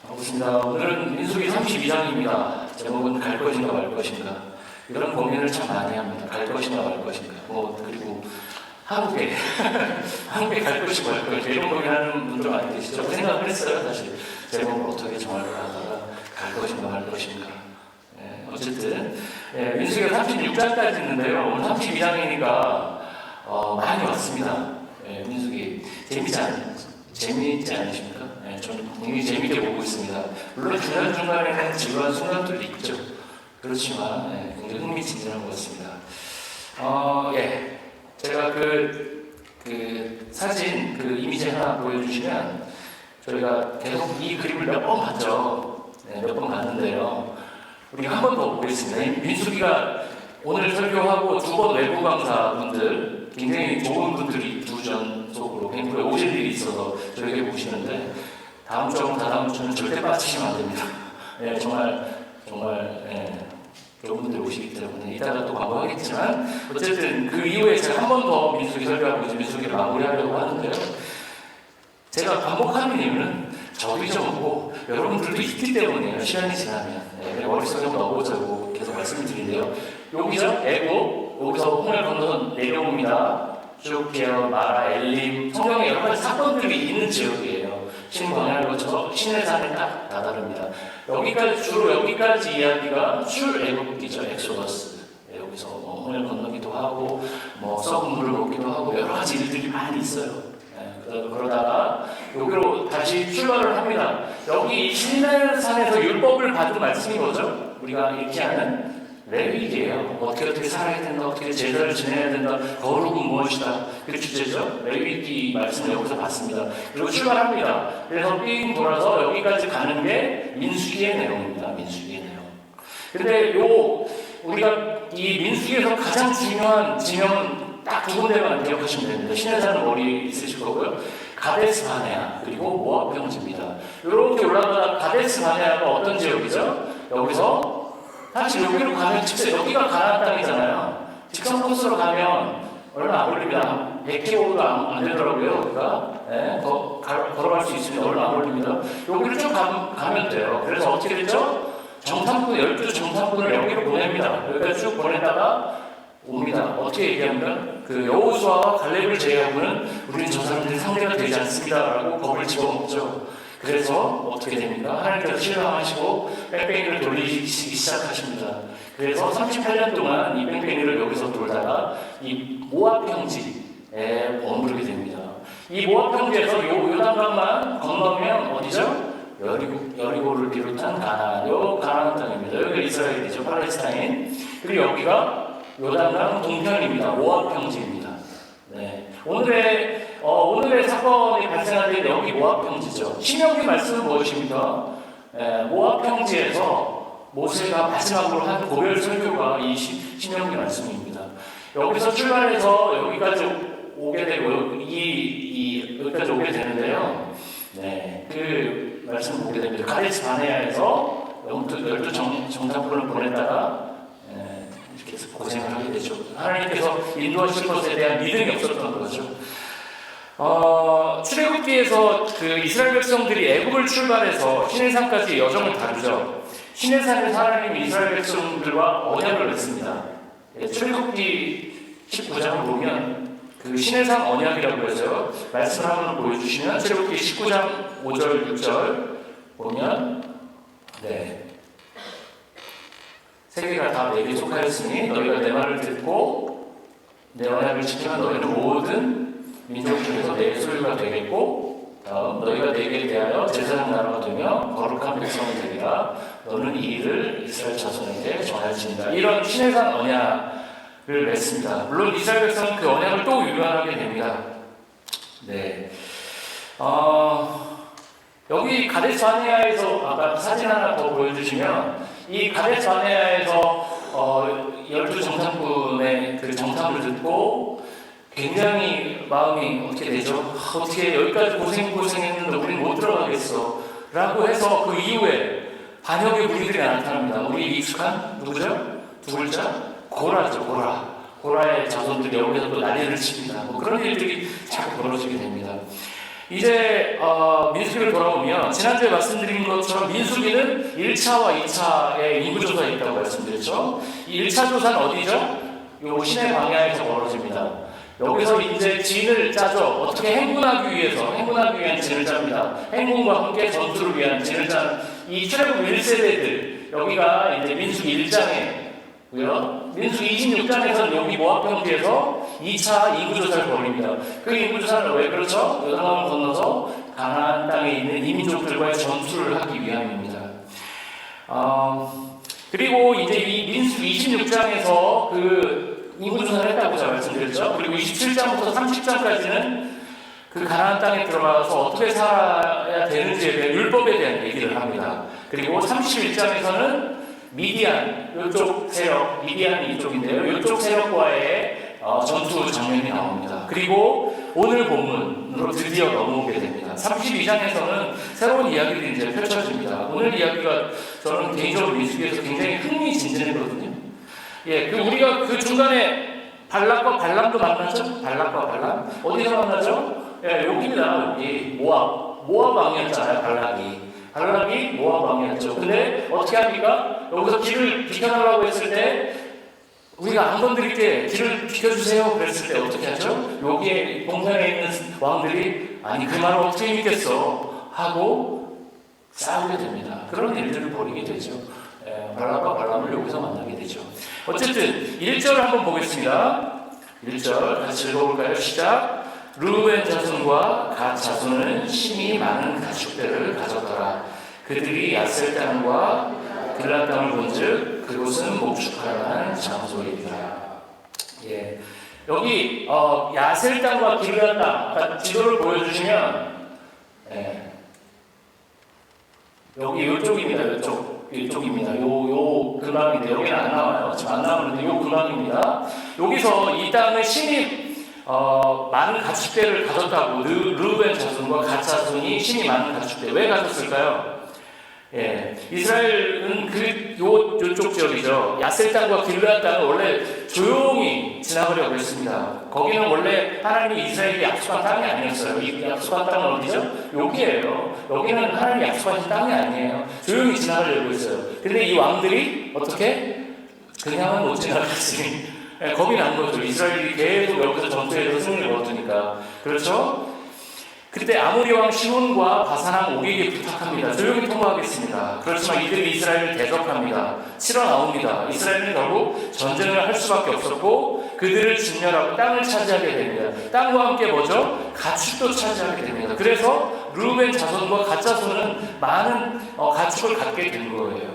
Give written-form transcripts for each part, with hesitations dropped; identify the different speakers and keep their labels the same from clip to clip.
Speaker 1: 반갑습니다. 오늘은 민수기 32장입니다. 제목은 갈 것인가 말 것인가. 이런 고민을 참 많이 합니다. 갈 것인가 말 것인가. 그리고 한국에 갈 것인가 말 것인가. 이런 고민하는 분들 많이 계시죠. 그 생각을 했어요. 사실 제목을 어떻게 정할까 하다가 갈 것인가 말 것인가. 어쨌든 민수기가 36장까지 있는데요. 오늘 32장이니까 많이 왔습니다. 민수기 재미있지 않으십니까? 저는 굉장히 재미있게 보고 있습니다. 물론 중간중간에는 지루한 순간들도 있죠. 그렇지만 굉장히 흥미진진한 것 같습니다. 제가 그 사진, 그 이미지 하나 보여주시면 저희가 계속 이 그림을 몇 번 봤죠. 몇 번 봤는데요. 우리 한 번 더 보겠습니다. 민수기가 오늘 설교하고 두 번 외부 강사분들, 굉장히 좋은 분들이 두 전속으로 뱅크에 오실 일이 있어서 저에게 보시는데 다음 주하고 다다음 주는 절대 빠지시면 안 됩니다. 정말 좋은 분들이 오시기 때문에 이따가 또 광고하겠지만 어쨌든 그 이후에 제가 한 번 더 민수기 설교하고 이제 민수기를 마무리하려고 하는데요. 제가 반복하는 이유는 저도 잊어먹고 여러분들도 있기 때문이에요. 시간이 지나면 머릿속에 넣어보자고 계속 말씀드리는데요. 여기죠? 애고 여기서 홍해를 건너서 내려옵니다. 쭉 기어, 마라, 엘림, 성경에 여러 가지 사건들이 있는 지역이에요. 신광야를 거쳐서 시내산에 딱 다다릅니다. 주로 여기까지 이야기가 출애굽기죠. 엑소더스. 여기서 홍해를 건너기도 하고, 썩은 물을 먹기도 하고 여러 가지 일들이 많이 있어요. 그러다가 여기로 다시 출발을 합니다. 여기 시내산에서 율법을 받은 말씀이 뭐죠? 우리가 읽지 않은 레위기예요. 어떻게 살아야 된다, 어떻게 제사를 지내야 된다, 거룩은 무엇이다. 그 주제죠. 레위기 말씀을 여기서 봤습니다. 그리고 출발합니다. 그래서 삥 돌아서 여기까지 가는 게 민수기의 내용입니다. 민수기의 내용. 근데 우리가 이 민수기에서 가장 중요한 지명은 딱 두 군데만 기억하시면 됩니다. 시내산은 머리 있으실 거고요. 가데스 바네아 그리고 모압 평지입니다. 이렇게 올라가다 가데스 바네아가 어떤 지역이죠? 여기서 사실 여기로 가면 여기가 가나안 땅이잖아요. 직선 코스로 가면 얼마 안 걸립니다. 100km도 안 되더라고요. 여기가 더 걸어갈 수 있으면 얼마 안 걸립니다. 여기를 쭉 가면 돼요. 그래서 어떻게 됐죠? 12 정탐꾼을 여기로 보냅니다. 여기까지 쭉 보냈다가 옵니다. 어떻게 얘기하면 그 여호수아와 갈렙을 제외하고는 우리는 저 사람들이 상대가 되지 않습니다라고 겁을 집어먹죠. 그래서 어떻게 됩니까? 하나님께서 실망하시고 뺑뺑이를 돌리기 시작하십니다. 그래서 38년 동안 이 뺑뺑이를 여기서 돌다가 이 모압 평지에 머무르게 됩니다. 이 모압 평지에서 요단강만 건너면 어디죠? 여리고를 비롯한 가나안 땅입니다. 여기가 이스라엘이죠. 팔레스타인. 그리고 여기가 요단강 동편입니다. 모압 평지입니다. 오늘의 사건이 발생할 때 여기 모압 평지죠. 신명기 말씀은 무엇입니까? 모압 평지에서 모세가 마지막으로 한 고별 설교가 이 신명기 말씀입니다. 여기서 출발해서 여기까지 오게 되고 여기까지 오게 되는데요. 그 말씀을 보게 됩니다. 가데스 바네아에서 12 정탐꾼을 보냈다가 이렇게 고생을 하게 되죠. 하나님께서 인도하실 것에 대한 믿음이 없었던 거죠. 출애굽기에서 그 이스라엘 백성들이 애굽을 출발해서 시내산까지 여정을 다루죠. 시내산에서 하나님이 이스라엘 백성들과 언약을 맺습니다. 출애굽기 19장을 보면 그 시내산 언약이라고 해서 말씀을 한번 보여주시면 출애굽기 19장 5절 6절 보면 세계가 다 내게 속하였으니 너희가 내 말을 듣고 내 언약을 지키면 너희는 모든 민족 중에서 내 소유가 되겠고 다음 너희가 내게 대하여 제사장 나라가 되며 거룩한 백성이 되리라. 너는 이 일을 이스라엘 자손에게 전할지니라. 이런 시내산 언약을 맺습니다. 물론 이스라엘 백성은 그 언약을 또 위반하게 됩니다. 여기 가데스 바네아에서 아까 사진 하나 더 보여주시면 이 가데스 바네아에서 12 정탐꾼의 그 정탐을 듣고 굉장히 마음이 어떻게 되죠? 어떻게 여기까지 고생했는데 우리는 못 들어가겠어 라고 해서 그 이후에 반역의 무리들이 나타납니다. 우리 익숙한 누구죠? 두 글자? 고라죠. 고라의 자손들이 여기서 또 난리를 칩니다. 그런 일들이 자꾸 벌어지게 됩니다. 이제 이제 민수기를 돌아오면 지난주에 말씀드린 것처럼 민수기는 1차와 2차의 인구조사가 있다고 말씀드렸죠. 이 1차 조사는 어디죠? 요 시내 방향에서 벌어집니다. 여기서 이제 진을 짜죠. 어떻게 행군하기 위한 진을 짭니다. 행군과 함께 전투를 위한 진을 짜는 이 출애굽 1세대들, 여기가 이제 민수기 1장에고요. 민수기 26장에서는 여기 모압 평지에서 2차 인구조사를 벌입니다. 그 인구조사는 왜 그렇죠? 요단강을 건너서 가나안 땅에 있는 이민족들과의 전투를 하기 위함입니다. 그리고 이제 이 민수기 26장에서 그 인구조사를 했다고 제가 말씀드렸죠. 그리고 27장부터 30장까지는 그 가나안 땅에 들어가서 어떻게 살아야 되는지에 대한 율법에 대한 얘기를 합니다. 그리고 31장에서는 미디안, 이쪽 세력, 미디안이 이쪽인데요. 이쪽 세력과의 전투 장면이 나옵니다. 그리고 오늘 본문으로 드디어 넘어오게 됩니다. 32장에서는 새로운 이야기들이 이제 펼쳐집니다. 오늘 이야기가 저는 개인적으로 민수기에서 굉장히 흥미진진했거든요. 예, 우리가 그 중간에 발락과 발람도 만나죠? 발락과 발람. 어디서 만나죠? 예, 여기입니다. 여기 모압 왕이었잖아요. 발락이 모압 왕이었죠. 근데 어떻게 합니까? 여기서 길을 비켜달라고 했을 때 우리가 안 건드릴게, 길을 비켜주세요 그랬을 때 어떻게 하죠? 여기에 동산에 있는 왕들이 아니 그 말을 어떻게 믿겠어 하고 싸우게 됩니다. 그런 일들을 벌이게 되죠. 발락과 발람을 여기서 만나게 되죠. 어쨌든 1절 한번 보겠습니다. 1절 같이 읽어볼까요? 시작. 르우벤 자손과 갓 자손은 심히 많은 가축들을 가졌더라. 그들이 야셀 땅과 길앗 땅을 본즉 그곳은 목축할 만한 장소이더라. 예, 여기 야셀 땅과 길앗 땅 지도를 보여주시면 여기 이쪽입니다. 이쪽입니다. 요 근방인데 여기는 안 나와요. 지금 안 나오는데 요 근방입니다. 여기서 이 땅은 심히 많은 가축대를 가졌다고 르우벤 자손과 갓 자손이 심히 많은 가축대 왜 가졌을까요? 예, 이스라엘은 요쪽 지역이죠. 야셀 땅과 길앗 땅은 원래 조용히 지나가려고 했습니다. 거기는 원래 하나님이 이스라엘이 약속한 땅이 아니었어요. 이 약속한 땅은 어디죠? 여기예요. 여기는 하나님이 약속하신 땅이 아니에요. 조용히 지나가려고 했어요. 근데 이 왕들이 어떻게? 그냥은 못 지나갔으니 겁이 난 거죠. 이스라엘이 계속 여기서 전투에서 승리를 거두니까. 그렇죠? 그때 아모리 왕 시몬과 바산 왕 옥에게 부탁합니다. 조용히 통과하겠습니다. 그렇지만 이들이 이스라엘을 대적합니다. 치러 나옵니다. 이스라엘은 결국 전쟁을 할 수밖에 없었고 그들을 진멸하고 땅을 차지하게 됩니다. 땅과 함께 뭐죠? 가축도 차지하게 됩니다. 그래서 르우벤 자손과 갓 자손은 많은 가축을 갖게 된 거예요.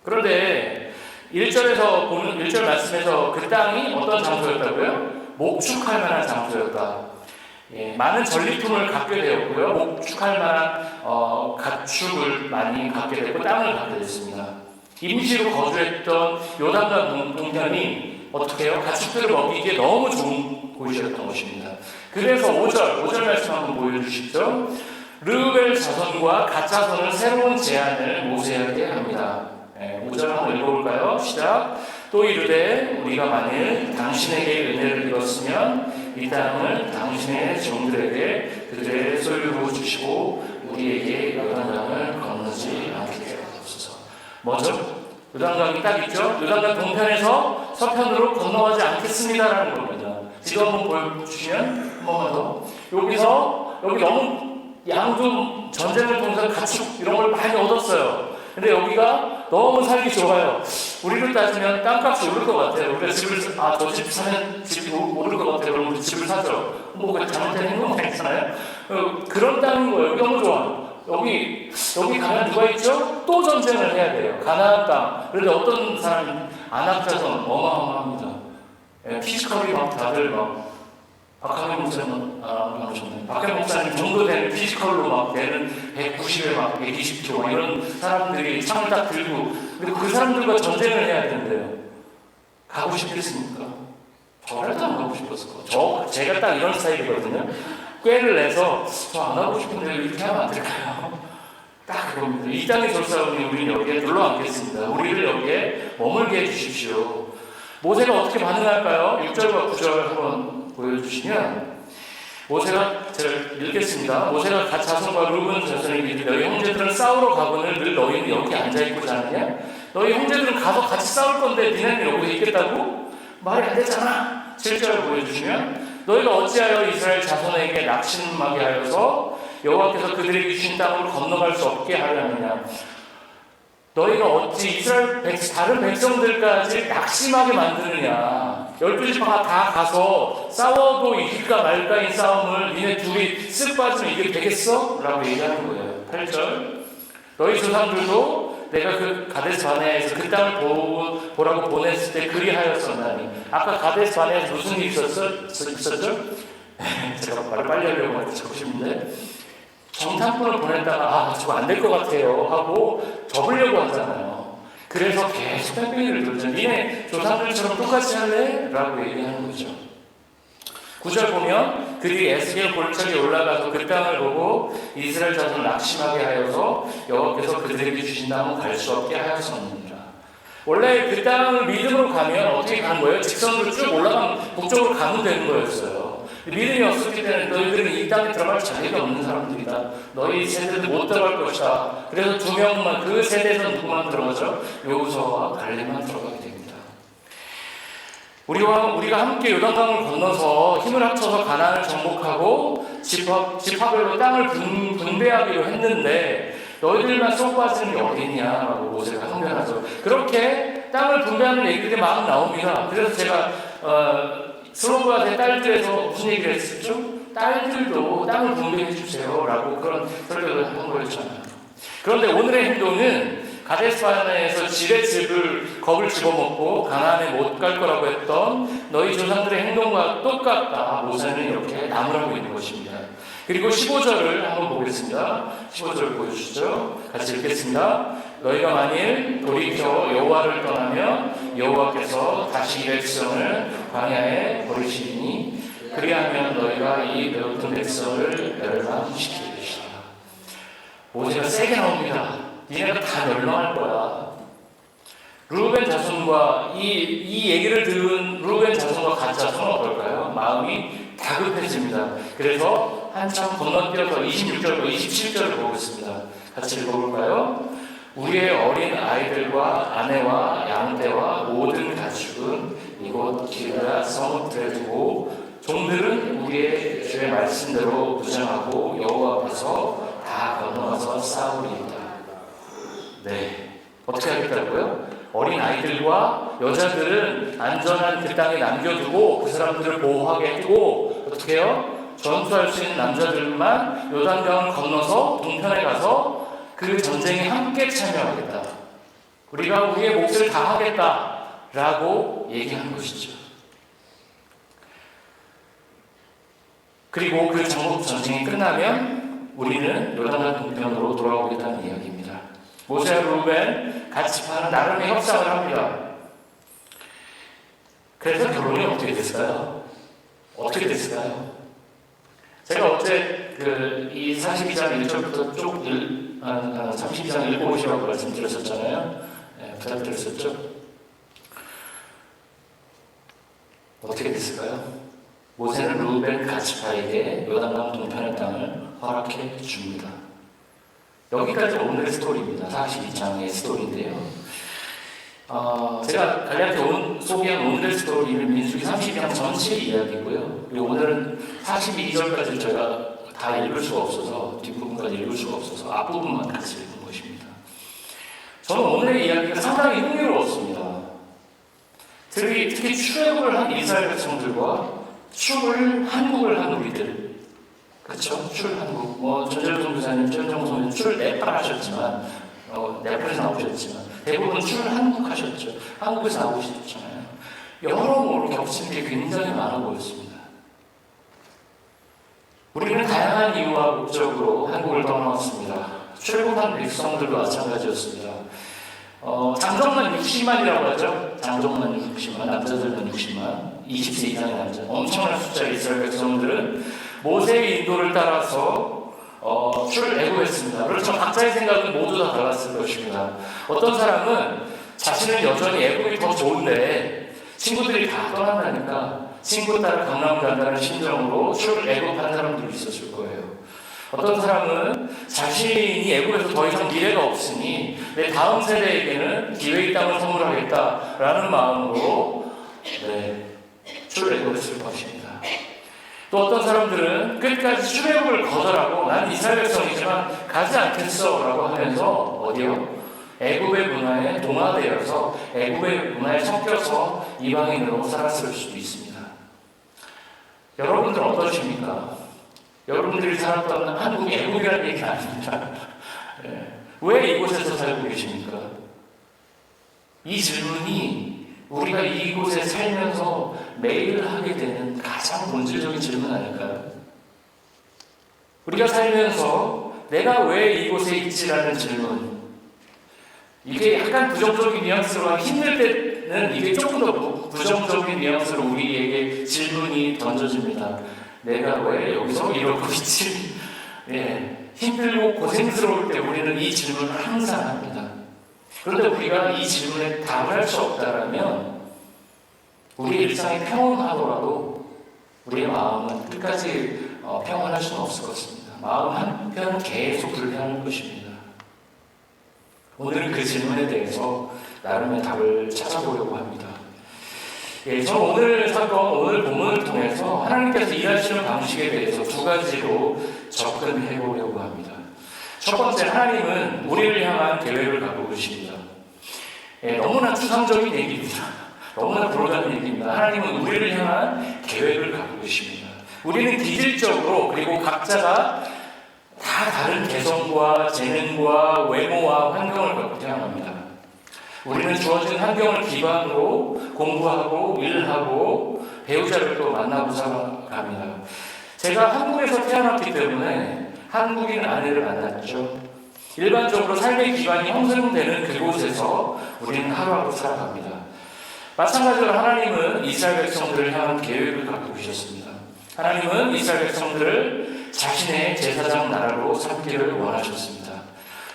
Speaker 1: 그런데 1절에서 보는 1절 말씀에서 그 땅이 어떤 장소였다고요? 목축할 만한 장소였다. 예, 많은 전리품을 갖게 되었고요. 목축할 만한 가축을 많이 갖게 되고 땅을 갖게 됐습니다. 임시로 거주했던 요단강 동편이 어떻게 해요? 가축들을 먹이기에 너무 좋은 곳이었던 것입니다. 그래서 5절 말씀 한번 보여주시죠. 르우벨 자손과 갓 자손은 새로운 제안을 모세에게 합니다. 5절 한번 읽어볼까요? 시작. 또 이르되 우리가 만일 당신에게 은혜를 입었으면 이 땅을 당신의 종들에게 그들의 소유로 주시고 우리에게 요단강을 건너지 않게 하옵소서. 뭐죠? 요단강이 딱 있죠? 요단강 동편에서 서편으로 건너가지 않겠습니다라는 겁니다. 지도 한번 보여주시면 한 번만 더. 여기 너무 양좀 전쟁을 통해서 가축 이런 걸 많이 얻었어요. 근데 여기가 너무 살기 좋아요. 우리를 따지면 땅값이 오를 것 같아요. 우리가 저 집 사면 집이 오를 것 같아요. 그럼 우리 집을 사죠. 뭐 잘못된 행동 아니잖아요. 그런 땅인 거예요. 여기 너무 좋아. 여기 가면 누가 있죠? 또 전쟁을 해야 돼요. 가나안 땅. 그런데 어떤 사람이 안악자손 어마어마합니다. 피지컬이 막 다들 박하경 목사님 박하경 목사님 정도 되는 피지컬로 막 되는 190에 막 120kg 이런 사람들이 창을 딱 들고 근데 그 사람들과 전쟁을 해야 되는데요. 가고 싶겠습니까? 저라도 안 가고 싶었을 거예요. 제가 딱 이런 스타일이거든요. 꾀를 내서 저 안 가고 싶은데 이렇게 하면 안 될까요? 딱 그겁니다. 이 땅의 졸사오니 우리는 여기에 놀러 앉겠습니다. 우리를 여기에 머물게 해주십시오. 모세가 어떻게 반응할까요? 6절과 9절 한번 보여주시면 제가 읽겠습니다. 모세가 갓 자손과 르우벤 자손에게 이르되 너희 형제들은 싸우러 가거늘 늘 너희는 여기 앉아있고 자느냐? 너희 형제들은 가서 같이 싸울 건데 니네는 여기서 있겠다고? 말이 안 되잖아. 7절 보여주시면 너희가 어찌하여 이스라엘 자손에게 낙심하게 하여서 여호와께서 그들에게 주신 땅으로 건너갈 수 없게 하려느냐? 너희가 어찌 이스라엘 다른 백성들까지 낙심하게 만드느냐? 12지파가 다 가서 싸워도 이길까 말까인 싸움을 니네 둘이 쓱 빠지면 이게 되겠어? 라고 얘기하는 거예요. 8절 너희 조상들도 내가 그 가데스 바네아에서 그 땅을 보라고 보냈을 때 그리하였었나니. 아까 가데스 바네아에서 무슨 일이 있었죠? 제가 말을 빨리 하려고 적고 싶은데 정탐꾼을 보냈다가 저거 안 될 것 같아요 하고 접으려고 하잖아요. 그래서 계속 뺑뺑이를 돌죠. 니네 조상들처럼 똑같이 할래? 라고 얘기하는 거죠. 9절 보면 그들이 에스겔 골짜기에 올라가서 그 땅을 보고 이스라엘 자손을 낙심하게 하여서 여호와께서 그들에게 주신 땅은 갈 수 없게 하였었느니라. 원래 그 땅을 믿음으로 가면 어떻게 간 거예요? 직선으로 쭉 올라가면 북쪽으로 가면 되는 거였어요. 믿음이 없었기 때문에 너희들은 이 땅에 들어갈 자리가 없는 사람들이다. 너희 세대도 못 들어갈 것이다. 그래서 두 명만, 그 세대에서 누구만 들어가죠? 여호수아와 갈렙만 들어가게 됩니다. 우리가 함께 요단강을 건너서 힘을 합쳐서 가나안을 정복하고 지파별로 땅을 분배하기로 했는데 너희들만 쏙 빠지는 게 어디냐라고 모세가 항변하죠. 그렇게 땅을 분배하는 얘기들이 막 나옵니다. 그래서 제가 슬로바의 딸들에서 무슨 얘기를 했었죠? 딸들도 땅을 분배해 주세요 라고 그런 설교를 한 거였잖아요. 그런데 오늘의 행동은 가데스 바네아에서 지레 즙을 겁을 집어먹고 가나안에 못 갈 거라고 했던 너희 조상들의 행동과 똑같다. 모세는 이렇게 나무라고 있는 것입니다. 그리고 15절을 한번 보겠습니다. 15절을 보여주시죠. 같이 읽겠습니다. 너희가 만일 돌이켜 여호와를 떠나면 여호와께서 다시 이 백성을 광야에 버리시리니 그리하면 너희가 이 배고픈 백성을 멸망시킬 것이다. 모세가 세게 나옵니다. 니네가 다 멸망할 거야. 르우벤 자손과 이 얘기를 들은 르우벤 자손과 같이 자손은 어떨까요? 마음이 다급해집니다. 그래서 한참 건너뛰어서 26절과 27절을 보겠습니다. 같이 읽어볼까요? 우리의 어린 아이들과 아내와 양떼와 모든 가축은 이곳 기브라 성읍들에 두고 종들은 우리의 주의 말씀대로 무장하고 여호와 앞에서 다 건너와서 싸우리이다. 네, 어떻게 하겠다고요? 어린 아이들과 여자들은 안전한 그 땅에 남겨두고 그 사람들을 보호하게 했고 어떻게 해요? 전투할 수 있는 남자들만 요단강을 건너서 동편에 가서 그 전쟁에 함께 참여하겠다. 우리가 우리의 몫을 다 하겠다라고 얘기한 것이죠. 그리고 그 정복 전쟁이 끝나면 우리는 요단강 동편으로 돌아오겠다는 이야기입니다. 모세와 르우벤 같이 파는 나름의 협상을 합니다. 그래서 결론이 어떻게 됐을까요? 어떻게 됐을까요? 제가 어제 이 42장 1절부터 쭉 32장 읽어보시라고 말씀드렸었잖아요. 네, 부탁드렸었죠. 어떻게 됐을까요? 모세는 르우벤 가치파에게 요단강 동편의 땅을 허락해 줍니다. 여기까지 오늘의 스토리입니다. 42장의 스토리인데요. 제가 갈리한테 소개한 오늘의 스토리는 민수기 32장 전체 이야기고요. 그리고 오늘은 42절까지 저희가 다 읽을 수가 없어서 뒷부분까지 읽을 수가 없어서 앞부분만 같이 읽은 것입니다. 저는 오늘의 이야기가 상당히 흥미로웠습니다. 특히 출애굽을 한 이스라엘 백성들과 한국을 한 우리들, 그렇죠? 한국. 전재로 선교사님, 최현정 선교사님 네팔 하셨지만, 네팔에서 나오셨지만, 대부분 한국 하셨죠. 한국에서 나오셨잖아요. 여러모로 겹친 게 굉장히 많아 보였습니다. 우리는 다양한 이유와 목적으로 한국을 떠나왔습니다. 출국한 백성들도 마찬가지였습니다. 장정만 60만이라고 하죠. 장정만 60만, 남자들만 60만, 20세 이상의 남자. 엄청난 숫자의 이스라엘 백성들은 모세의 인도를 따라서 출애굽했습니다. 그렇죠. 각자의 생각은 모두 다 달랐을 것입니다. 어떤 사람은 자신은 여전히 애굽이 더 좋은데 친구들이 다 떠난다니까 친구 따라 강남 간다는 심정으로 출애굽한 사람들이 있었을 거예요. 어떤 사람은 자신이 애굽에서 더 이상 미래가 없으니 내 다음 세대에게는 기회의 땅을 선물하겠다라는 마음으로 출애굽했을 것입니다. 또 어떤 사람들은 끝까지 출애굽을 거절하고 난 이스라엘 백성이지만 가지 않겠어라고 하면서 어디요? 애굽의 문화에 동화되어서 애굽의 문화에 섞여서 이방인으로 살았을 수도 있습니다. 여러분들은 어떠십니까? 여러분들이 살았던 한국이 애국이라는 얘기는 아닙니다. 왜 이곳에서 살고 계십니까? 이 질문이 우리가 이곳에 살면서 매일 하게 되는 가장 본질적인 질문 아닐까요? 우리가 살면서 내가 왜 이곳에 있지라는 질문, 이게 약간 부정적인 뉘앙스로 힘들 때는 이게 조금 더 부정적인 뉘앙스로 우리에게 질문이 던져집니다. 내가 왜 여기서 이러고 있지? 힘들고 고생스러울 때 우리는 이 질문을 항상 합니다. 그런데 우리가 이 질문에 답을 할 수 없다면 우리의 일상이 평온하더라도 우리의 마음은 끝까지 평온할 수는 없을 것입니다. 마음 한편 계속 불편할 것입니다. 오늘은 그 질문에 대해서 나름의 답을 찾아보려고 합니다. 저는 오늘 사건, 오늘 본문을 통해서 하나님께서 일하시는 방식에 대해서 두 가지로 접근해 보려고 합니다. 첫 번째, 하나님은 우리를 향한 계획을 갖고 계십니다. 너무나 추상적인 얘기입니다. 너무나 불어가는 얘기입니다. 하나님은 우리를 향한 계획을 갖고 계십니다. 우리는 기질적으로 그리고 각자가 다 다른 개성과 재능과 외모와 환경을 갖고 태어납니다. 우리는 주어진 환경을 기반으로 공부하고 일하고 배우자를 또 만나고 살아갑니다. 제가 한국에서 태어났기 때문에 한국인 아내를 만났죠. 일반적으로 삶의 기반이 형성되는 그곳에서 우리는 하루하루 살아갑니다. 마찬가지로 하나님은 이스라엘 백성들을 향한 계획을 갖고 계셨습니다. 하나님은 이스라엘 백성들을 자신의 제사장 나라로 삼기를 원하셨습니다.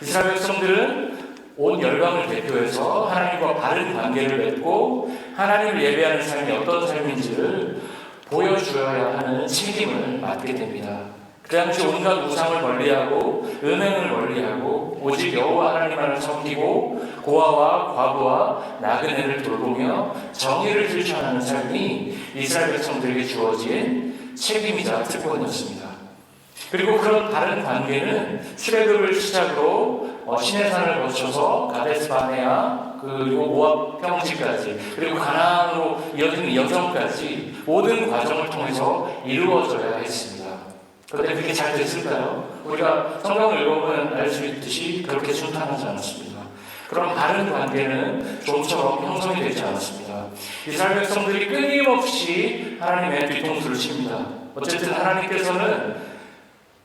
Speaker 1: 이스라엘 백성들은 온 열방을 대표해서 하나님과 바른 관계를 맺고 하나님을 예배하는 삶이 어떤 삶인지를 보여주어야 하는 책임을 맡게 됩니다. 그 당시 온갖 우상을 멀리하고 음행을 멀리하고 오직 여호와 하나님만을 섬기고 고아와 과부와 나그네를 돌보며 정의를 실천하는 삶이 이스라엘 백성들에게 주어진 책임이자 특권이었습니다. 그리고 그런 바른 관계는 출애굽을 시작으로 시내산을 거쳐서 가데스 바네아 그리고 모압 평지까지 그리고 가나안으로 이어지는 여정까지 모든 과정을 통해서 이루어져야 했습니다. 그런데 그게 잘 됐을까요? 우리가 성경을 읽어보면 알 수 있듯이 그렇게 순탄하지 않았습니다. 그런 바른 관계는 좀처럼 형성이 되지 않았습니다. 이스라엘 백성들이 끊임없이 하나님의 뒤통수를 칩니다. 어쨌든 하나님께서는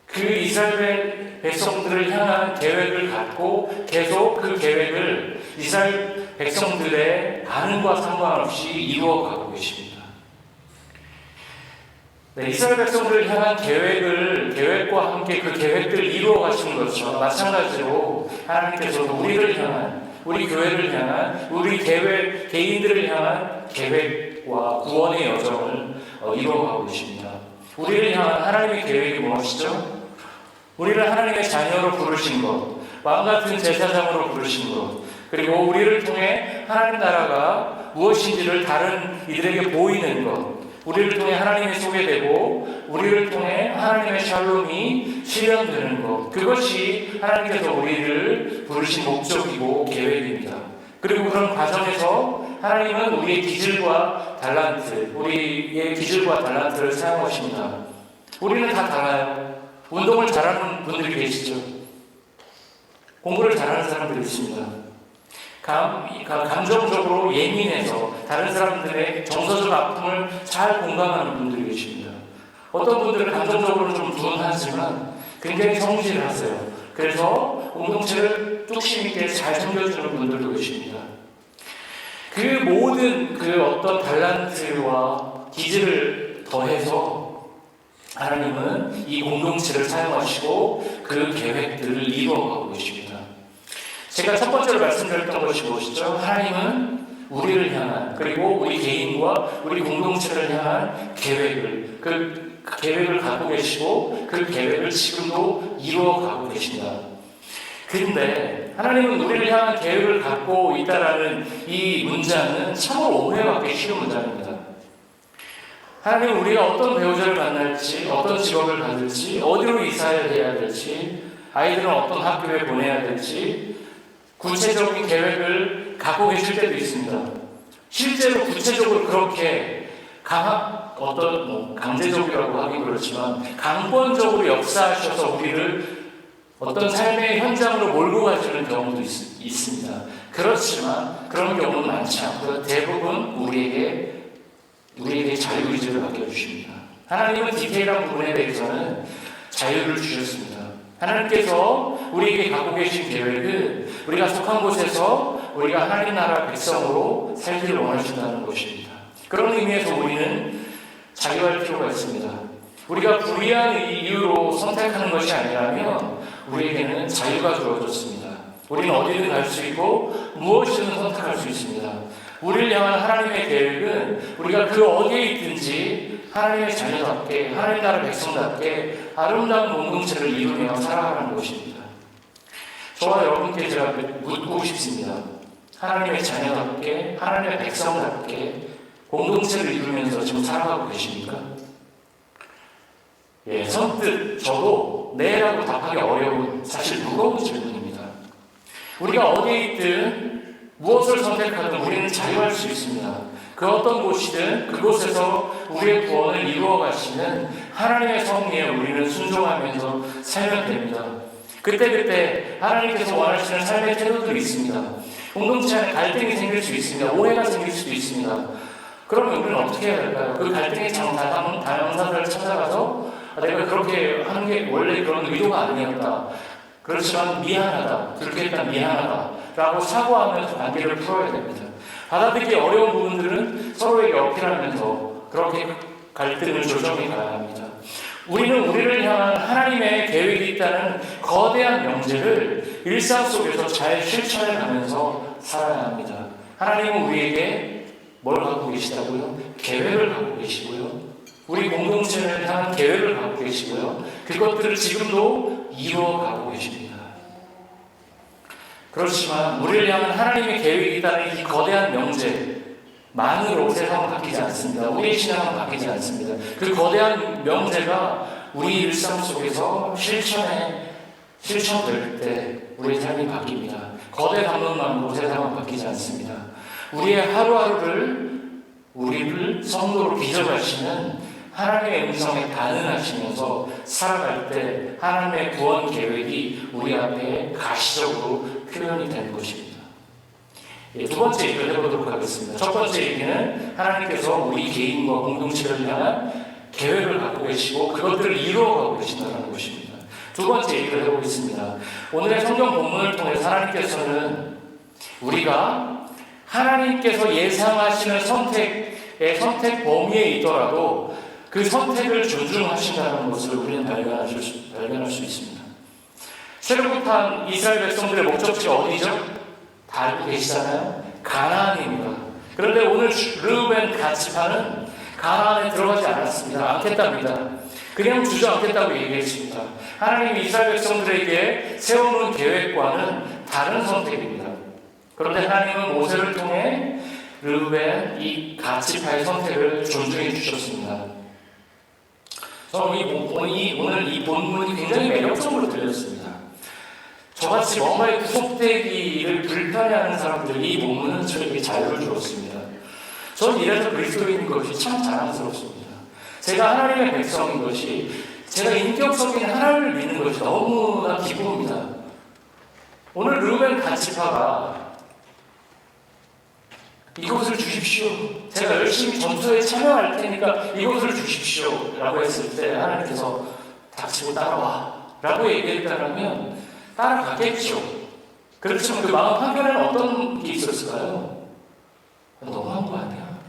Speaker 1: 그 이스라엘 백성들을 향한 계획을 갖고 계속 그 계획을 이스라엘 백성들의 반응과 상관없이 이루어가고 계십니다. 이스라엘 백성들을 향한 계획과 함께 그 계획들을 이루어 가시는 것처럼 마찬가지로 하나님께서도 우리를 향한, 우리 교회를 향한, 우리 개인들을 향한 계획과 구원의 여정을 이루어가고 계십니다. 우리를 향한 하나님의 계획이 무엇이죠? 우리를 하나님의 자녀로 부르신 것, 마음같은 제사장으로 부르신 것, 그리고 우리를 통해 하나님 나라가 무엇인지를 다른 이들에게 보이는 것, 우리를 통해 하나님이 소개되고 우리를 통해 하나님의 샬롬이 실현되는 것, 그것이 하나님께서 우리를 부르신 목적이고 계획입니다. 그리고 그런 과정에서 하나님은 우리의 기질과 달란트를 사용하십니다. 우리는 다 달라요. 운동을 잘하는 분들이 계시죠. 공부를 잘하는 사람들이 있습니다. 감정적으로 예민해서 다른 사람들의 정서적 아픔을 잘 공감하는 분들이 계십니다. 어떤 분들은 감정적으로 좀 둔하지만 굉장히 성실하세요. 그래서 공동체를 뚝심 있게 잘 챙겨주는 분들도 계십니다. 그 모든 어떤 달란트와 기질을 더해서 하나님은 이 공동체를 사용하시고 그 계획들을 이루어가고 계십니다. 제가 첫 번째로 말씀드렸던 것이 무엇이죠? 하나님은 우리를 향한, 그리고 우리 개인과 우리 공동체를 향한 계획을, 그 계획을 갖고 계시고 그 계획을 지금도 이루어가고 계신다. 그런데 하나님은 우리를 향한 계획을 갖고 있다라는 이 문장은 참으로 오해받기 쉬운 문장입니다. 하나님은 우리가 어떤 배우자를 만날지, 어떤 직업을 가질지, 어디로 이사를 해야 될지, 아이들은 어떤 학교에 보내야 될지 구체적인 계획을 갖고 계실 때도 있습니다. 실제로 구체적으로 그렇게 강제적이라고 하긴 그렇지만 강권적으로 역사하셔서 우리를 어떤 삶의 현장으로 몰고 가시는 경우도 있습니다. 그렇지만 그런 경우는 많지 않고요. 대부분 우리에게 자유의지를 맡겨주십니다. 하나님은 디테일한 부분에 대해서는 자유를 주셨습니다. 하나님께서 우리에게 갖고 계신 계획은 우리가 속한 곳에서 우리가 하나님 나라 백성으로 살기를 원하신다는 것입니다. 그런 의미에서 우리는 자유할 필요가 있습니다. 우리가 불의한 이유로 선택하는 것이 아니라면 우리에게는 자유가 주어졌습니다. 우리는 어디든 갈 수 있고 무엇이든 선택할 수 있습니다. 우리를 향한 하나님의 계획은 우리가 그 어디에 있든지 하나님의 자녀답게, 하나님 나라 백성답게 아름다운 공동체를 이루며 살아가는 것입니다. 저와 여러분께 제가 묻고 싶습니다. 하나님의 자녀답게, 하나님의 백성답게 공동체를 이루면서 지금 살아가고 계십니까? 선뜻 저도 네라고 답하기 어려운, 사실 무거운 질문입니다. 우리가 어디에 있든 무엇을 선택하든 우리는 자유할 수 있습니다. 그 어떤 곳이든 그곳에서 우리의 구원을 이루어 가시는 하나님의 섭리에 우리는 순종하면서 살면 됩니다. 그때 하나님께서 원하시는 삶의 태도들이 있습니다. 공동체 안에 갈등이 생길 수 있습니다. 오해가 생길 수도 있습니다. 그러면 우리는 어떻게 해야 할까요? 그 갈등의 당사자를 찾아가서 내가 그렇게 하는 게 원래 그런 의도가 아니었다. 그렇지만 미안하다. 그렇게 일단 미안하다. 라고 사과하면서 관계를 풀어야 됩니다. 받아들이기 어려운 부분들은 서로에게 어필하면서 그렇게 갈등을 조정해 가야 합니다. 우리는 우리를 향한 하나님의 계획이 있다는 거대한 명제를 일상 속에서 잘 실천해 가면서 살아야 합니다. 하나님은 우리에게 뭘 갖고 계시다고요? 계획을 갖고 계시고요. 우리 공동체를 향한 계획을 갖고 계시고요. 그것들을 지금도 이루어가고 계십니다. 그렇지만 우리를 향한 하나님의 계획이 있다는 이 거대한 명제만으로 세상은 바뀌지 않습니다. 우리의 신앙은 바뀌지 않습니다. 그 거대한 명제가 우리 일상 속에서 실천될 때 우리의 삶이 바뀝니다. 거대 담론만으로 세상은 바뀌지 않습니다. 우리의 우리를 성도로 빚어가시는 하나님의 음성에 반응하시면서 살아갈 때 하나님의 구원 계획이 우리 앞에 가시적으로 표현이 되는 것입니다. 두 번째 얘기를 해보도록 하겠습니다. 첫 번째 얘기는 하나님께서 우리 개인과 공동체를 향한 계획을 갖고 계시고 그것들을 이루어가고 계신다는 것입니다. 두 번째 얘기를 해보겠습니다. 오늘의 성경 본문을 통해서 하나님께서는 우리가 하나님께서 예상하시는 선택 범위에 있더라도 그 선택을 존중하신다는 것을 우리는 발견할 수 있습니다. 새로부터 이스라엘 백성들의 목적지가 어디죠? 다 알고 계시잖아요. 가나안입니다. 그런데 오늘 르우벤 갓지파는 가나안에 들어가지 않았습니다. 않겠답니다. 그냥 주저앉겠다고 얘기했습니다. 하나님이 이스라엘 백성들에게 세워놓은 계획과는 다른 선택입니다. 그런데 하나님은 모세를 통해 르우벤 이 갓지파의 선택을 존중해 주셨습니다. 저는 오늘 이 본문이 굉장히 매력적으로 들렸습니다. 저같이 뭔가에 구속되기를 불편해하는 사람들이 이 본문은 저에게 자유를 주었습니다. 저는 이래서 그리스도인인 것이 참 자랑스럽습니다. 제가 하나님의 백성인 것이, 제가 인격적인 하나님을 믿는 것이 너무나 기쁩니다. 오늘 르우벤 갓지파가 이것을 주십시오. 제가 열심히 전투에 참여할 테니까 이것을 주십시오. 라고 했을 때 하나님께서 닥치고 따라와. 라고 얘기했다면 따라가겠죠. 그렇지만 그 마음 한켠에는 어떤 게 있었을까요? 너무한 거 아니야?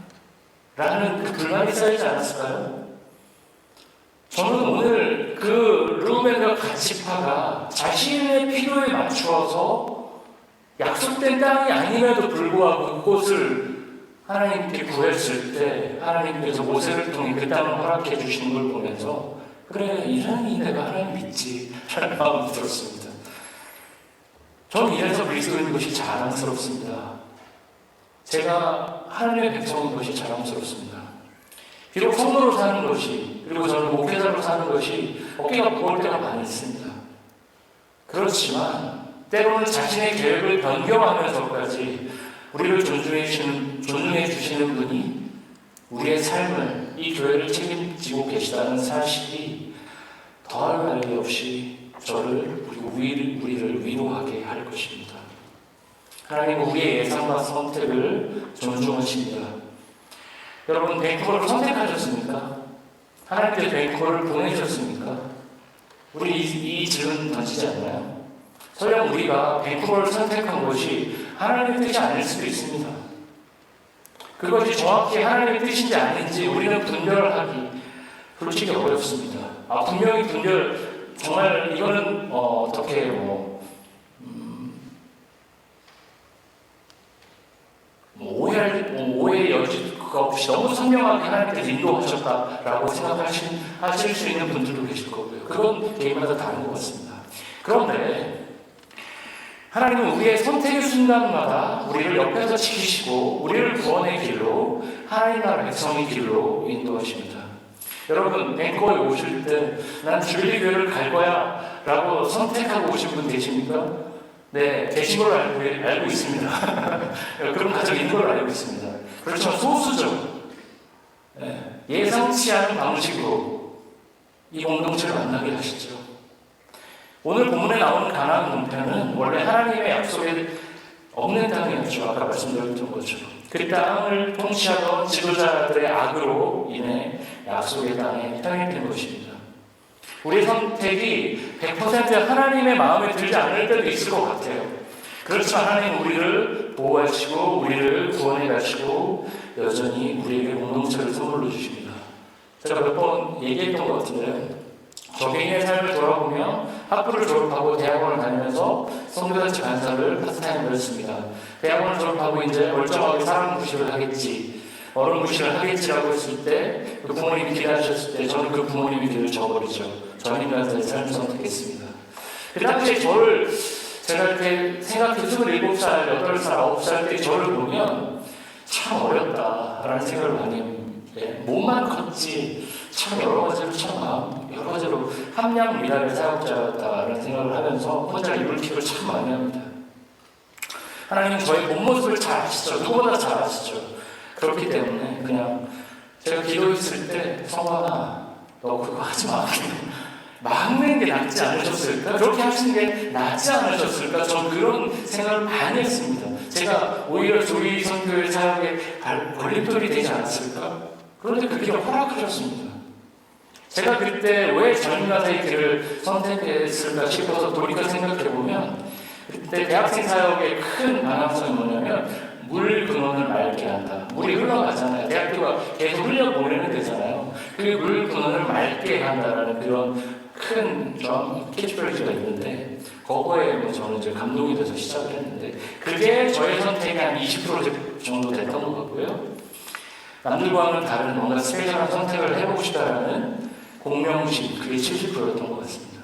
Speaker 1: 라는 그 불만이 쌓이지 않았을까요? 저는 오늘 그 르우벤과 갓지파가 자신의 필요에 맞추어서 약속된 땅이 아님에도 불구하고 그곳을 하나님께 구했을 때 하나님께서 모세를 통해 그 땅을 허락해 주신 걸 보면서 그래, 이러니 내가 하나님 믿지 라는 마음이 들었습니다. 저는 이래서 그리스도인 것이 자랑스럽습니다. 제가 하나님의 백성인 것이 자랑스럽습니다. 비록 성도로 사는 것이, 그리고 저는 목회자로 사는 것이 어깨가 무거울 때가 많이 있습니다. 그렇지만 때로는 자신의 계획을 변경하면서까지 우리를 존중해 주시는 분이 우리의 삶을, 이 교회를 책임지고 계시다는 사실이 더할 나위 없이 저를, 우리를 위로하게 할 것입니다. 하나님은 우리의 예상과 선택을 존중하십니다. 여러분, 밴쿠버를 선택하셨습니까? 하나님께서 밴쿠버를 보내셨습니까? 우리 이 질문 던지지 않나요? 설령 우리가 밴쿠버를 선택한 것이 하나님의 뜻이 아닐 수도 있습니다. 그것이 정확히 하나님의 뜻인지 아닌지 우리는 분별하기 솔직히 어렵습니다. 분명히 정말 이거는 어떻게 오해의 여지가 없이 너무 선명하게 하나님께서 인도하셨다라고 생각하실 수 있는 분들도 계실 거고요. 그건 개인마다 다른 것 같습니다. 그런데 하나님은 우리의 선택의 순간마다 우리를 옆에서 지키시고 우리를 구원의 길로, 하나님 나라 백성의 길로 인도하십니다. 여러분, 밴쿠버에 오실 때 난 주일교회를 갈 거야 라고 선택하고 오신 분 계십니까? 네, 계신 걸로 알고 있습니다. 그런 가족 있는 걸로 알고 있습니다. 그렇지만 소수죠. 네, 예상치 않은 방식으로 이 공동체를 만나게 하시죠. 오늘 본문에 나오는 가나안 동편은 원래 하나님의 약속에 없는 땅이었죠. 아까 말씀드렸던 것처럼. 그 땅을 통치하던 지도자들의 악으로 인해 약속의 땅에 편입된 것입니다. 우리의 선택이 100% 하나님의 마음에 들지 않을 때도 있을 것 같아요. 그렇지만 하나님은 우리를 보호하시고 우리를 구원해 가시고 여전히 우리에게 공동체를 선물로 주십니다. 제가 몇 번 얘기했던 것 같은데, 저 개인의 삶을 돌아보며 학부를 졸업하고 대학원을 다니면서 선교단체 간사를 파트타임으로 했습니다. 대학원을 졸업하고 이제 멀쩡하게 사람 무시를 하겠지, 어른 무시를 하겠지라고 했을 때, 그 부모님이 기다리셨을 때 저는 그 부모님의 길을 저버리죠. 전임 간사의 삶을 선택했습니다. 그 당시에 제가 이렇게 생각해 27살, 8살, 9살 때 저를 보면 참 어렵다라는 생각을 많이 합니다. 몸만 컸지 참 여러 가지로 함량 미랄의 사역자였다라는 생각을 하면서 혼자 이불킥을 참 많이 합니다. 하나님은 저의 본 모습을 잘 아시죠. 누구보다 잘 아시죠. 그렇기 때문에 그냥 제가 기도했을 때, 성환아 너 그거 하지 마. 막는 게 낫지 않으셨을까? 그렇게 하시는 게 낫지 않으셨을까? 전 그런 생각을 많이 했습니다. 제가 오히려 조이 선교의 사역에 걸림돌이 되지 않았을까? 그런데 그 길을 허락하셨습니다. 제가 그때 왜 전임간사의 길을 선택했을까 싶어서 돌이켜 생각해보면, 그때 대학생 사역의 큰 방향성이 뭐냐면 물 근원을 맑게 한다. 물이 흘러가잖아요. 대학교가 계속 흘려보내는 데잖아요. 그 물 근원을 맑게 한다라는 그런 큰 캐치프레이즈가 있는데, 그거에 저는 이제 감동이 돼서 시작을 했는데, 그게 저의 선택이 한 20% 정도 됐던 것 같고요. 남들과는 다른 뭔가 스페셜한 선택을 해보고 싶다라는 공명심, 그게 70%였던 것 같습니다.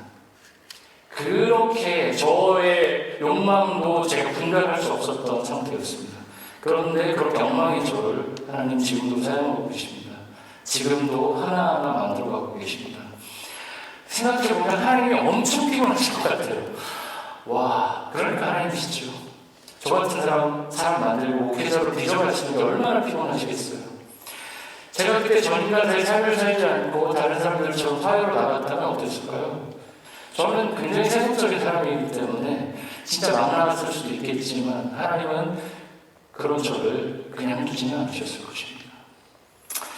Speaker 1: 그렇게 저의 욕망도 제가 분별할 수 없었던 상태였습니다. 그런데 그렇게 엉망인 저를 하나님 지금도 사용하고 계십니다. 지금도 하나하나 만들어가고 계십니다. 생각해보면 하나님이 엄청 피곤하실 것 같아요. 와, 그러니까 하나님이시죠. 저 같은 사람 만들고 계절을 뒤져가시는 게 얼마나 피곤하시겠어요. 제가 그때 전임간사의 삶을 살지 않고 다른 사람들처럼 사회로 나갔다면 어땠을까요? 저는 굉장히 세속적인 사람이기 때문에 진짜 막 나갔을 수도 있겠지만 하나님은 그런 저를 그냥 두지는 않으셨을 것입니다.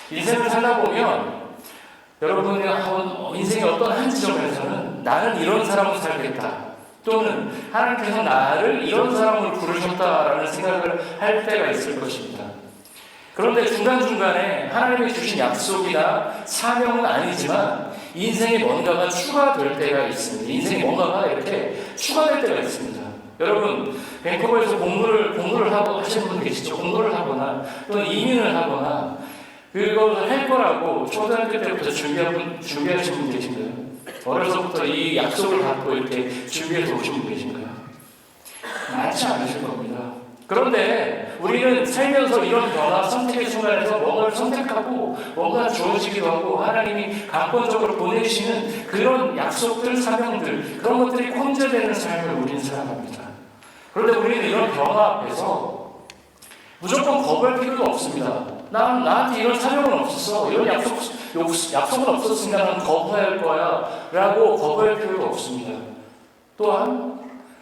Speaker 1: 인생을 살다 보면 여러분의 인생의 어떤 한 지점에서는 나는 이런 사람으로 살겠다, 또는 하나님께서 나를 이런 사람으로 부르셨다라는 생각을 할 때가 있을 것입니다. 그런데 중간중간에 하나님이 주신 약속이나 사명은 아니지만 인생에 뭔가가 추가될 때가 있습니다. 인생에 뭔가가 이렇게 추가될 때가 있습니다. 여러분, 밴쿠버에서 공부를 하고 하시는 분 계시죠? 공부를 하거나 또는 이민을 하거나 그걸 할 거라고 초등학교 때부터 준비하신 분 계신가요? 어려서부터 이 약속을 받고 이렇게 준비해서 오신 분 계신가요? 많지 않으실 겁니다. 그런데 우리는 살면서 이런 변화, 선택의 순간에서 뭔가를 선택하고 뭔가 주어지기도 하고 하나님이 강권적으로 보내시는 그런 약속들, 사명들, 그런 것들이 혼재되는 삶을 우리는 살아갑니다. 그런데 우리는 이런 변화 앞에서 무조건 거부할 필요도 없습니다. 나한테 이런 사명은 없었어. 이런 약속은 없었으니까 나는 거부할 거야. 라고 거부할 필요도 없습니다. 또한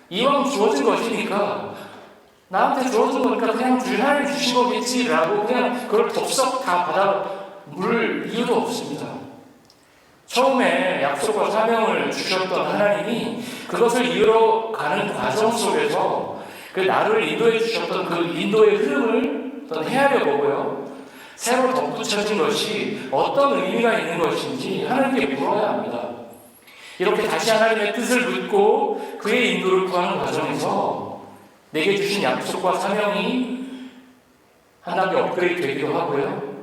Speaker 1: 이왕 주어진 것이니까 나한테 주어진 거니까 그냥 하나님 주신 거겠지라고 그냥 그걸 덥석 다 받아 물 이유도 없습니다. 처음에 약속과 사명을 주셨던 하나님이 그것을 이루어가는 과정 속에서 그 나를 인도해 주셨던 그 인도의 흐름을 헤아려 보고요. 새로 덧붙여진 것이 어떤 의미가 있는 것인지 하나님께 물어야 합니다. 이렇게 다시 하나님의 뜻을 묻고 그의 인도를 구하는 과정에서 내게 주신 약속과 사명이 한 단계 업그레이드 되기도 하고요.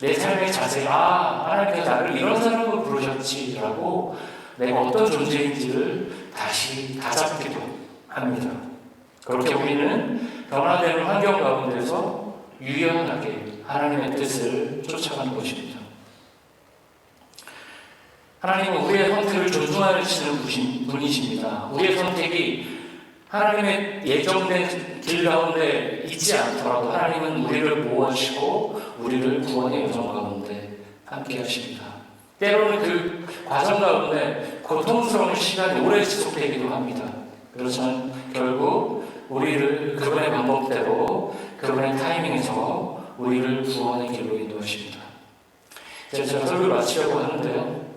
Speaker 1: 내 삶의 자세가 하나님께서 나를 이런 사람으로 부르셨지라고 내가 어떤 존재인지를 다시 다잡기도 합니다. 그렇게 우리는 변화되는 환경 가운데서 유연하게 하나님의 뜻을 쫓아가는 것입니다. 하나님은 우리의 선택을 존중하시는 분이십니다. 우리의 선택이 하나님의 예정된 길 가운데 있지 않더라도 하나님은 우리를 모아주시고 우리를 구원의 여정 가운데 함께 하십니다. 때로는 그 과정 가운데 고통스러운 시간이 오래 지속되기도 합니다. 그렇지만 결국 우리를 그분의 방법대로 그분의 타이밍에서 우리를 구원의 길로 인도하십니다. 제가 설교를 마치려고 하는데요.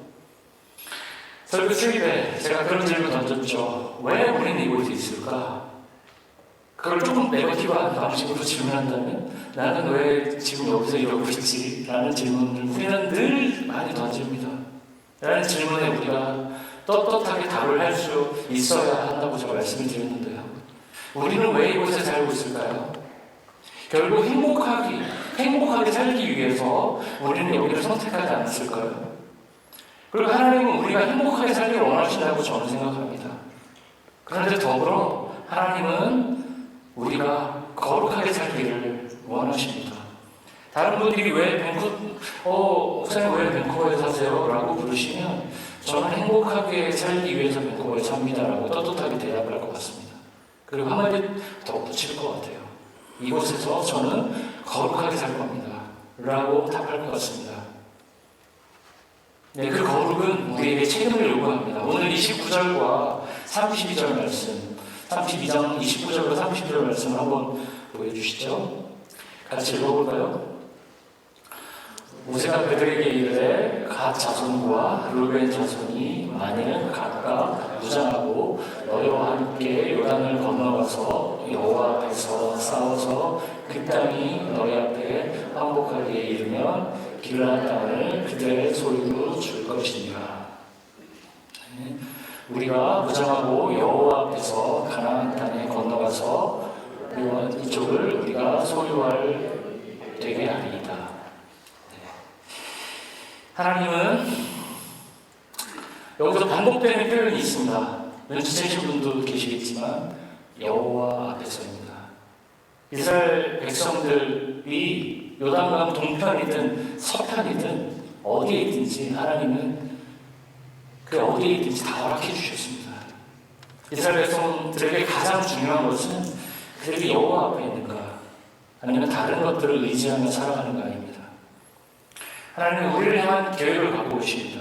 Speaker 1: 설교 초입에 제가 그런 질문 던졌죠. 왜 우리는 이곳에 있을까? 그걸 조금 네거티브한 방식으로 질문한다면 나는 왜 지금 여기서 이러고 있지? 라는 질문을 우리는 늘 많이 던집니다. 라는 질문에 우리가 떳떳하게 답을 할 수 있어야 한다고 제가 말씀을 드렸는데요. 우리는 왜 이곳에 살고 있을까요? 결국 행복하게 살기 위해서 우리는 여기를 선택하지 않았을까요? 그리고 하나님은 우리가 행복하게 살기를 원하신다고 저는 생각합니다. 그런데 더불어 하나님은 우리가 거룩하게 살기를 원하십니다. 다른 분들이 왜 목사님 왜 밴쿠버에 사세요? 라고 부르시면 저는 행복하게 살기 위해서 밴쿠버에 삽니다. 라고 떳떳하게 대답할 것 같습니다. 그리고 한마디 더 붙일 것 같아요. 이곳에서 저는 거룩하게 살 겁니다. 라고 답할 것 같습니다. 네, 그 거룩은 우리에게 책임을 요구합니다. 오늘 29절과 32절 말씀, 32장 29절과 32절 말씀을 한번 보여주시죠. 같이 읽어볼까요? 모세가 그들에게 이르되 갓 자손과 르벤 자손이 만일 각각 무장하고 너희와 함께 요단을 건너가서 여호와 앞에서 싸워서 그 땅이 너희 앞에 항복하게 이르면 길라 땅을 그들의 소유로 줄 것이니라. 우리가 무장하고 여호와 앞에서 가나안 땅에 건너가서 이쪽을 우리가 소유할 되게 하리이다. 하나님은 여기서 반복되는 표현이 있습니다. 눈치채신 분도 계시겠지만 여호와 앞에서입니다. 이스라엘 백성들이 요단강 동편이든 서편이든 어디에 있든지 하나님은 그 어디에 있든지 다 허락해 주셨습니다. 이스라엘 백성들에게 가장 중요한 것은 그들이 여호와 앞에 있는가 아니면 다른 것들을 의지하며 살아가는가입니다. 하나님은 우리를 향한 계획을 갖고 계십니다.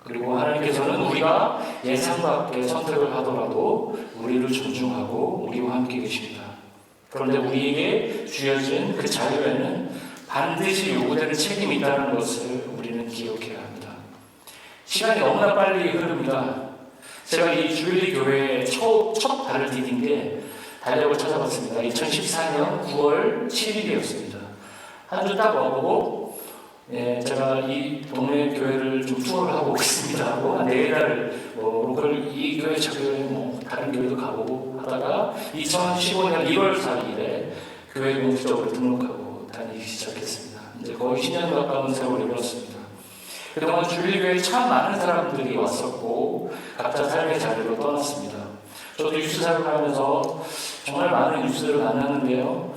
Speaker 1: 그리고 하나님께서는 우리가 예상 밖의 선택을 하더라도 우리를 존중하고 우리와 함께 계십니다. 그런데 우리에게 주어진 그 자유에는 반드시 요구되는 책임이 있다는 것을 우리는 기억해야 합니다. 시간이 너무나 빨리 흐릅니다. 제가 이 주일리 교회에 첫 발을 디딘 게 달력을 찾아봤습니다. 2014년 9월 7일이었습니다. 한 주 딱 와보고 예, 제가 이 동네 교회를 좀 투어를 하고 있습니다. 하고 한 4달을 로컬 이 교회 저 교회 다른 교회도 가보고 하다가 2015년 1월 4일에 교회 공식적으로 등록하고 다니기 시작했습니다. 이제 거의 10년 가까운 세월이 흘렀습니다. 그동안 주일교회에 참 많은 사람들이 왔었고 각자 삶의 자리로 떠났습니다. 저도 뉴스 사역하면서 정말 많은 뉴스를 만나는데요.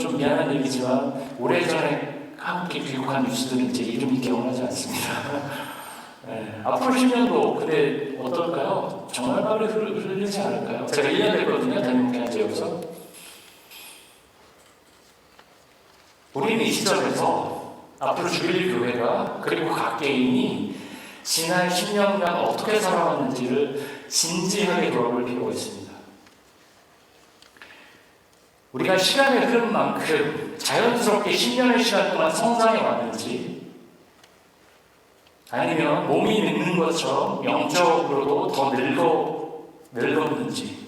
Speaker 1: 좀 미안한 얘기지만 오래전에 함께 귀국한 뉴스들은 이제 이름이 기억나지 않습니다. 네, 앞으로 10년도 근데 어떨까요? 정말 빨리 흐르지 않을까요? 제가 1년 됐거든요. 담임목회한 지 여기서. 우리는 이 시점에서 앞으로 주일 교회가 그리고 각 개인이 지난 10년간 어떻게 살아왔는지를 진지하게 돌아볼 필요가 있습니다. 우리가 시간의 흐름 만큼 자연스럽게 10년의 시간 동안 성장해 왔는지 아니면 몸이 늙는 것처럼 영적으로도 더 늙었는지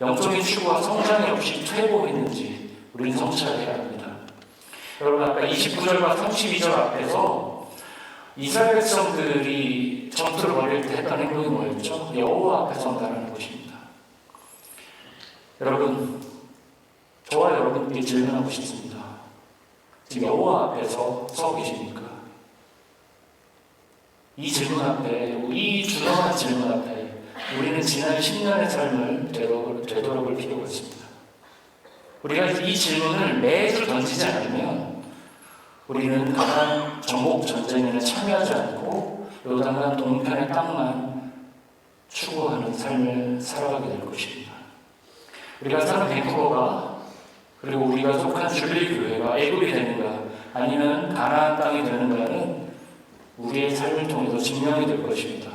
Speaker 1: 영적인 추구와 성장이 없이 퇴보했는지 우리는 성찰해야 합니다. 여러분 아까 29절과 32절 앞에서 이스라엘 백성들이 전투를 벌일 때 했던 행동이 뭐였죠? 여호와 앞에 선다라는 것입니다. 여러분 저와 여러분께 질문하고 싶습니다. 지금 여호와 앞에서 서 계십니까? 이 질문 앞에, 이 준엄한 질문 앞에 우리는 지난 10년의 삶을 되돌아볼 필요가 있습니다. 우리가 이 질문을 매주 던지지 않으면 우리는 강한 정복 전쟁에는 참여하지 않고 요단강 동편의 땅만 추구하는 삶을 살아가게 될 것입니다. 우리가 사는 밴쿠버가 그리고 우리가 속한 주빌리 교회가 애굽이 되는가 아니면 가나안 땅이 되는가는 우리의 삶을 통해서 증명이 될 것입니다.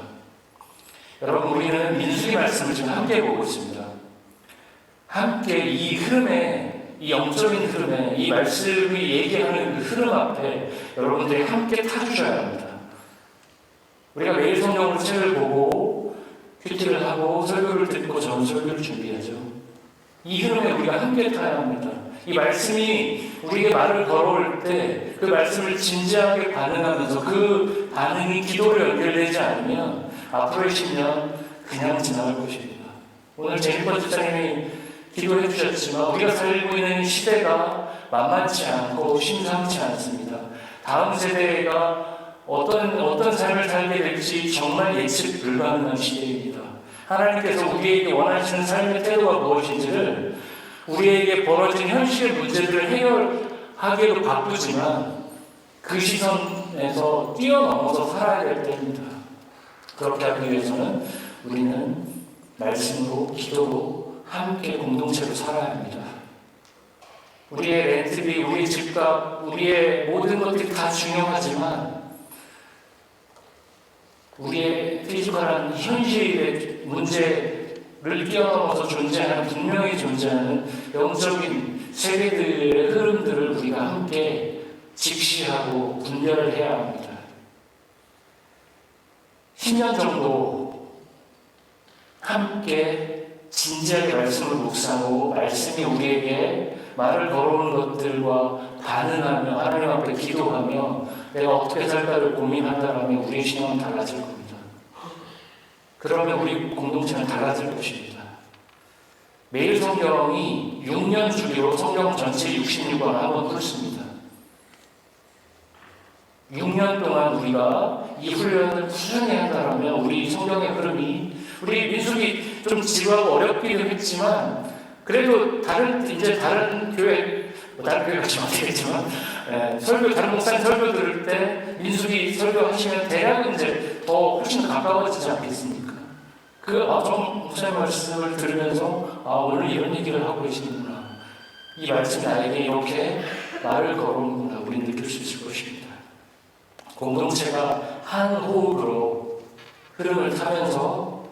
Speaker 1: 여러분 우리는 민수기 말씀을 지금 함께 보고 있습니다. 함께 이 흐름에 이 영적인 흐름에 이 말씀이 얘기하는 그 흐름 앞에 여러분들이 함께 타주셔야 합니다. 우리가 매일 성경으로 책을 보고 큐티를 하고 설교를 듣고 전설교를 준비하죠. 이 흐름에 우리가 함께 타야 합니다. 이 말씀이 우리에게 말을 걸어올 때 그 말씀을 진지하게 반응하면서 그 반응이 기도로 연결되지 않으면 앞으로의 10년 그냥 지나갈 것입니다. 오늘 제니퍼 집사님이 기도해 주셨지만 우리가 살고 있는 시대가 만만치 않고 심상치 않습니다. 다음 세대가 어떤 삶을 살게 될지 정말 예측 불가능한 시대입니다. 하나님께서 우리에게 원하시는 삶의 태도가 무엇인지를 우리에게 벌어진 현실의 문제들을 해결하기에도 바쁘지만 그 시선에서 뛰어넘어서 살아야 될 때입니다. 그렇게 하기 위해서는 우리는 말씀으로 기도로 함께 공동체로 살아야 합니다. 우리의 렌트비, 우리의 집값, 우리의 모든 것들이 다 중요하지만 우리의 피지컬한 현실의 문제를 뛰어넘어서 존재하는 분명히 존재하는 영적인 세계들의 흐름들을 우리가 함께 직시하고 분별을 해야 합니다. 10년 정도 함께 진지하게 말씀을 묵상하고 말씀이 우리에게 말을 걸어오는 것들과 반응하며 하나님 앞에 기도하며 내가 어떻게 살까를 고민한다면 우리의 신앙은 달라질 겁니다. 그러면 우리 공동체는 달라질 것입니다. 매일 성경이 6년 주기로 성경 전체 66권을 한번 풀습니다. 6년 동안 우리가 이 훈련을 꾸준히 한다면 우리 성경의 흐름이 우리 민숙이 좀 지루하고 어렵기도 했지만 그래도 다른 교회 다른 교회 같이 못하겠지만 설교 다른 목사님 설교 들을 때 민숙이 설교하시면 대략 이제 더 훨씬 더 가까워지지 않겠습니까? 정 목사님 말씀을 들으면서 오늘 이런 얘기를 하고 계시는구나. 이 말씀이 나에게 이렇게 말을 걸어오는구나. 우리는 느낄 수 있을 것입니다. 공동체가 한 호흡으로 흐름을 타면서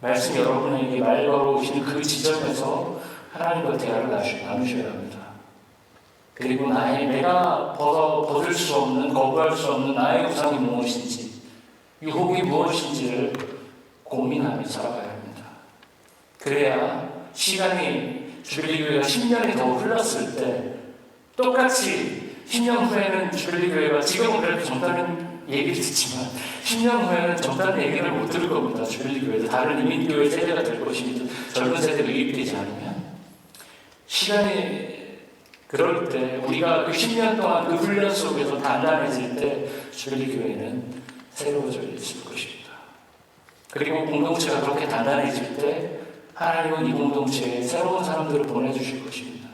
Speaker 1: 말씀 여러분에게 말 걸어오시는 그 지점에서 하나님과 대화를 나누셔야 합니다. 그리고 내가 벗을 수 없는, 거부할 수 없는 나의 우상이 무엇인지, 유혹이 무엇인지를 고민하며 살아가야 합니다. 그래야 시간이 주빌리 교회가 10년이 더 흘렀을 때 똑같이 10년 후에는 주빌리 교회가 지금은 그래도 젊다는 얘기를 듣지만 10년 후에는 젊다는 얘기를 못 들을 겁니다. 주빌리 교회도 다른 이민교회 세대가 될 것입니다. 젊은 세대가 유입되지 않으면 시간이 그럴 때 우리가 그 10년 동안 그 훈련 속에서 단단해질 때 주빌리 교회는 새로워져 있을 것입니다. 그리고 공동체가 그렇게 단단해질 때 하나님은 이 공동체에 새로운 사람들을 보내주실 것입니다.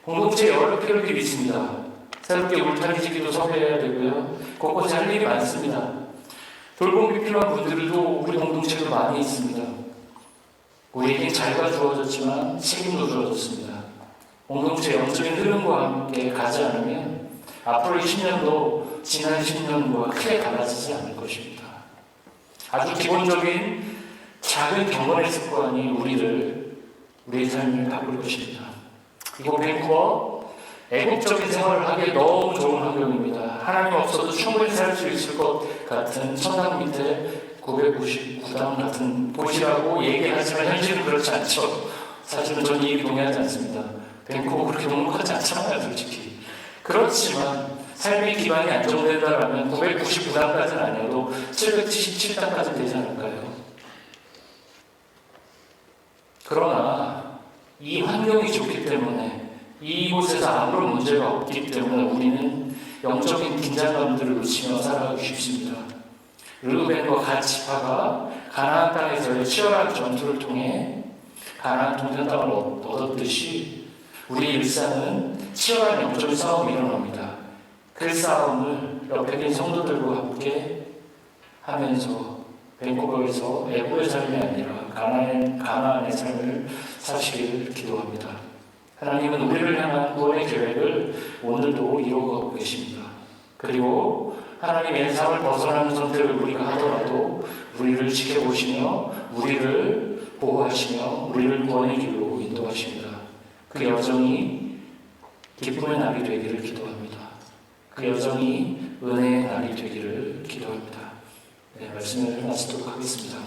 Speaker 1: 공동체에 여러 필요들이 있습니다. 새롭게 울타리지기도 섭외해야 되고요. 곳곳에 할 일이 많습니다. 돌봄이 필요한 분들도 우리 공동체도 많이 있습니다. 우리에겐 자유가 주어졌지만 책임도 주어졌습니다. 공동체 영적인 흐름과 함께 가지 않으면 앞으로 20년도 지난 10년과 크게 달라지지 않을 것입니다. 아주 기본적인 작은 경건의 습관이 우리의 삶을 바꿀 것입니다. 이곳 밴쿠버 애국적인 생활을 하기에 너무 좋은 환경입니다. 하나님 없어도 충분히 살 수 있을 것 같은 천당 밑에 999당 같은 곳이라고 얘기하지만 현실은 그렇지 않죠. 사실은 저는 이 얘기 동의하지 않습니다. 밴쿠버 그렇게 넉넉하지 않잖아요, 솔직히. 그렇지만 삶의 기반이 안정된다면 999당까지는 아니어도 777당까지 되지 않을까요? 그러나 이 환경이 좋기 때문에 이곳에서 아무런 문제가 없기 때문에 우리는 영적인 긴장감들을 놓치며 살아가기 쉽습니다. 르우벤과 갓 지파가 가나안 땅에서의 치열한 전투를 통해 가나안 동산 땅을 얻었듯이 우리 일상은 치열한 영적인 싸움이 일어납니다. 그 싸움을 옆에 있는 성도들과 함께 하면서 밴쿠버에서 애고의 삶이 아니라 가나안의 삶을 사시기를 기도합니다. 하나님은 우리를 향한 구원의 계획을 오늘도 이루어가고 계십니다. 그리고 하나님의 삶을 벗어나는 선택을 우리가 하더라도 우리를 지켜보시며 우리를 보호하시며 우리를 구원의 길로 인도하십니다. 그 여정이 기쁨의 날이 되기를 기도합니다. 그 여정이 은혜의 날이 되기를 기도합니다. 네, 말씀을 마치도록 하겠습니다.